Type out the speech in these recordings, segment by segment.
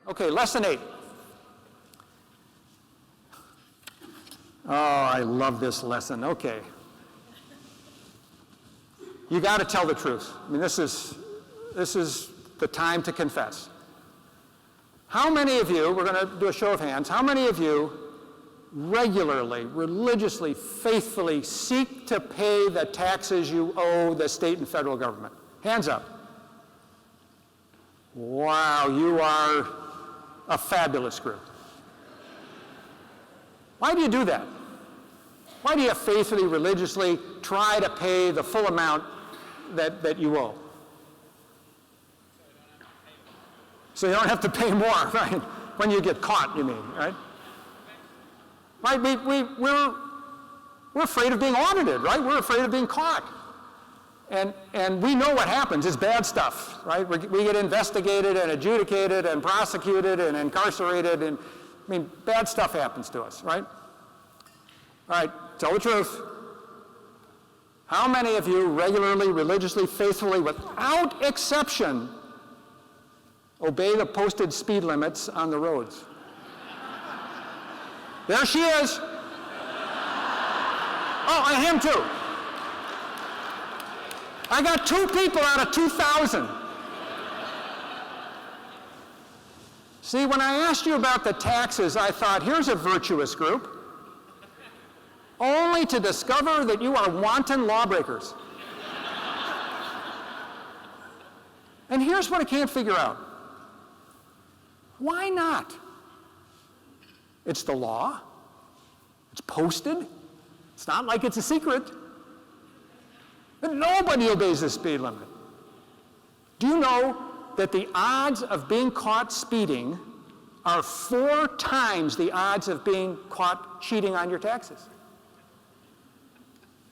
Okay, lesson 8. Oh, I love this lesson. Okay. You got to tell the truth. I mean, this is the time to confess. How many of you, we're going to do a show of hands, how many of you regularly, religiously, faithfully seek to pay the taxes you owe the state and federal government? Hands up. Wow, you are a fabulous group. Why do you do that? Why do you faithfully, religiously try to pay the full amount that you owe? So you don't have to pay more, right? When you get caught, you mean, right? Right, we're afraid of being audited, right? We're afraid of being caught. And we know what happens. It's bad stuff, right? We get investigated and adjudicated and prosecuted and incarcerated, and I mean, bad stuff happens to us, right? All right, tell the truth. How many of you regularly, religiously, faithfully, without exception, obey the posted speed limits on the roads? There she is. Oh, and him too. I got 2 people out of 2,000. See, when I asked you about the taxes, I thought, here's a virtuous group, only to discover that you are wanton lawbreakers. And here's what I can't figure out. Why not? It's the law. It's posted. It's not like it's a secret. But nobody obeys the speed limit. Do you know that the odds of being caught speeding are 4 times the odds of being caught cheating on your taxes?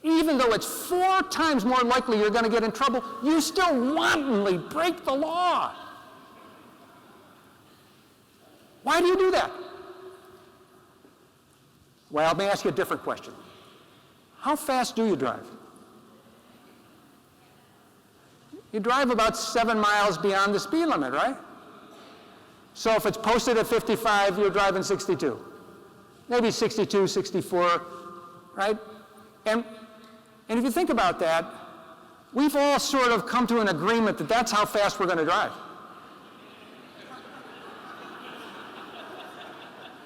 Even though it's 4 times more likely you're going to get in trouble, you still wantonly break the law. Why do you do that? Well, let me ask you a different question. How fast do you drive? You drive about 7 miles beyond the speed limit, right? So if it's posted at 55, you're driving 62. Maybe 62, 64, right? And if you think about that, we've all sort of come to an agreement that that's how fast we're going to drive.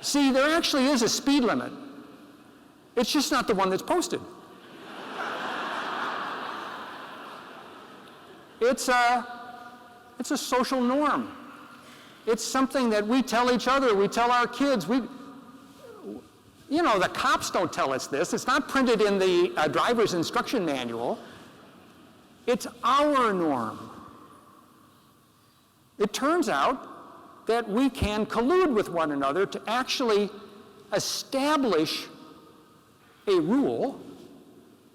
See, there actually is a speed limit. It's just not the one that's posted. It's a social norm. It's something that we tell each other, we tell our kids. You know, the cops don't tell us this. It's not printed in the driver's instruction manual. It's our norm. It turns out that we can collude with one another to actually establish a rule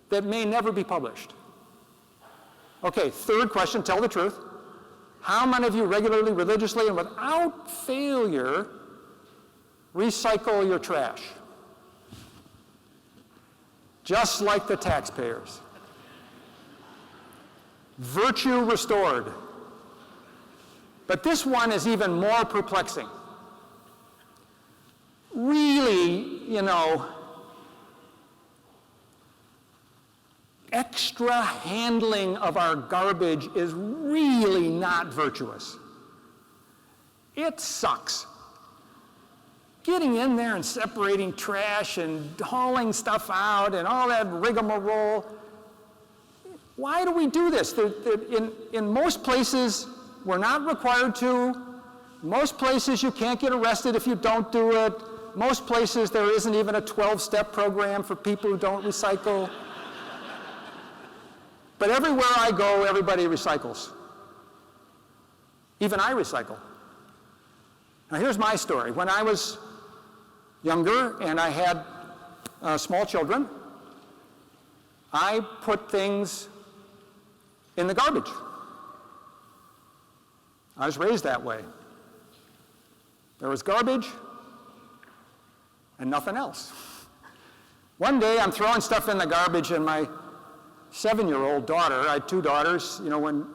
that may never be published. Okay, third question, tell the truth. How many of you regularly, religiously, and without failure recycle your trash? Just like the taxpayers. Virtue restored. But this one is even more perplexing. Really, you know, extra handling of our garbage is really not virtuous. It sucks. Getting in there and separating trash and hauling stuff out and all that rigmarole. Why do we do this? In most places, we're not required to. Most places, you can't get arrested if you don't do it. Most places, there isn't even a 12-step program for people who don't recycle. But everywhere I go, everybody recycles. Even I recycle. Now here's my story. When I was younger and I had small children, I put things in the garbage. I was raised that way. There was garbage and nothing else. One day I'm throwing stuff in the garbage and my 7-year-old daughter, I had 2 daughters, you know, when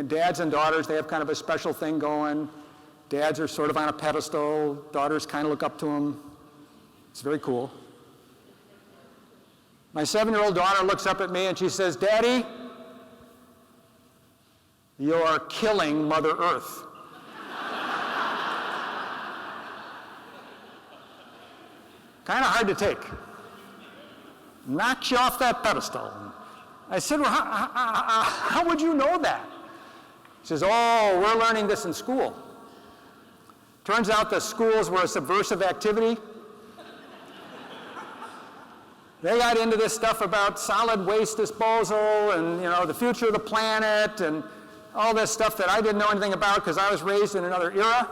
dads and daughters, they have kind of a special thing going. Dads are sort of on a pedestal. Daughters kind of look up to them. It's very cool. My 7-year-old daughter looks up at me and she says, "Daddy, you're killing Mother Earth." Kind of hard to take. Knocks you off that pedestal. I said, "Well, how would you know that?" She says, "Oh, we're learning this in school." Turns out the schools were a subversive activity. They got into this stuff about solid waste disposal and, the future of the planet and all this stuff that I didn't know anything about because I was raised in another era.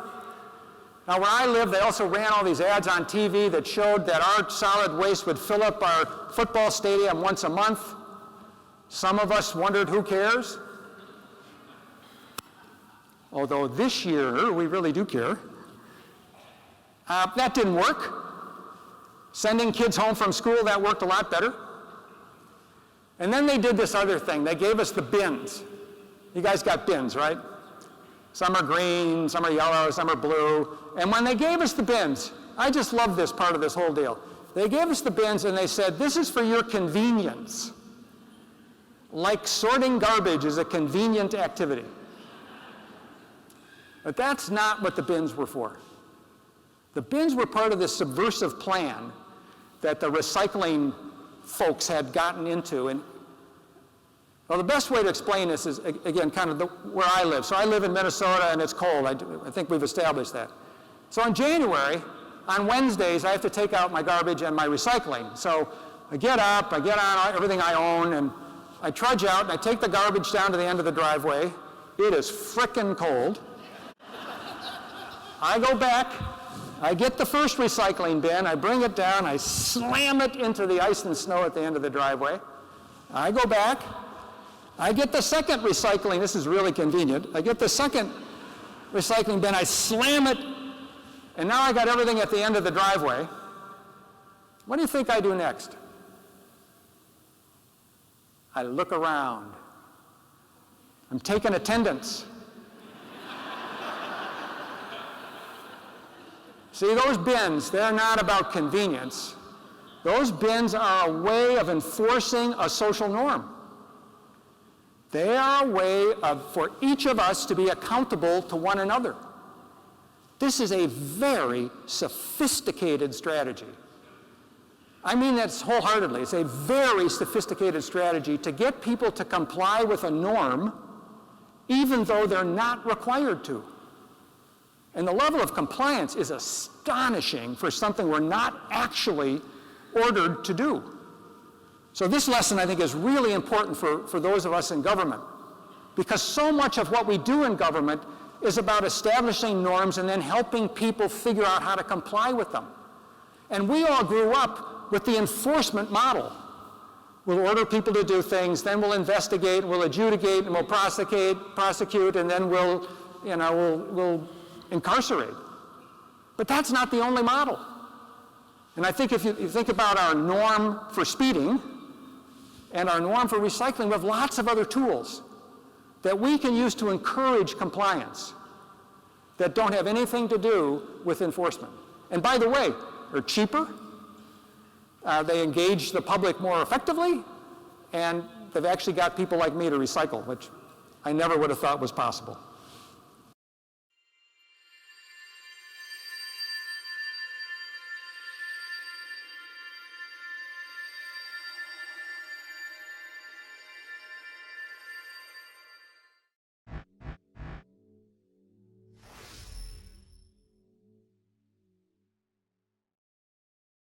Now, where I live, they also ran all these ads on TV that showed that our solid waste would fill up our football stadium once a month. Some of us wondered, who cares? Although this year, we really do care. That didn't work. Sending kids home from school, that worked a lot better. And then they did this other thing. They gave us the bins. You guys got bins, right? Some are green, some are yellow, some are blue. And when they gave us the bins, I just love this part of this whole deal. They gave us the bins and they said, "This is for your convenience." Like sorting garbage is a convenient activity. But that's not what the bins were for. The bins were part of this subversive plan that the recycling folks had gotten into. And well, the best way to explain this is, again, kind of where I live. So I live in Minnesota and it's cold. I think we've established that. So in January, on Wednesdays, I have to take out my garbage and my recycling. So I get up, I get on everything I own, and I trudge out and I take the garbage down to the end of the driveway. It is frickin' cold. I go back, I get the first recycling bin, I bring it down, I slam it into the ice and snow at the end of the driveway. I go back, I get the second recycling, this is really convenient, I get the second recycling bin, I slam it, and now I got everything at the end of the driveway. What do you think I do next? I look around. I'm taking attendance. See, those bins, they're not about convenience. Those bins are a way of enforcing a social norm. They are a way for each of us to be accountable to one another. This is a very sophisticated strategy. I mean that wholeheartedly. It's a very sophisticated strategy to get people to comply with a norm even though they're not required to. And the level of compliance is astonishing for something we're not actually ordered to do. So this lesson, I think, is really important for those of us in government, because so much of what we do in government is about establishing norms and then helping people figure out how to comply with them. And we all grew up with the enforcement model. We'll order people to do things, then we'll investigate, we'll adjudicate, and we'll prosecute, and then we'll incarcerate. But that's not the only model. And I think if you think about our norm for speeding and our norm for recycling, we have lots of other tools that we can use to encourage compliance that don't have anything to do with enforcement. And by the way, they're cheaper, they engage the public more effectively, and they've actually got people like me to recycle, which I never would have thought was possible.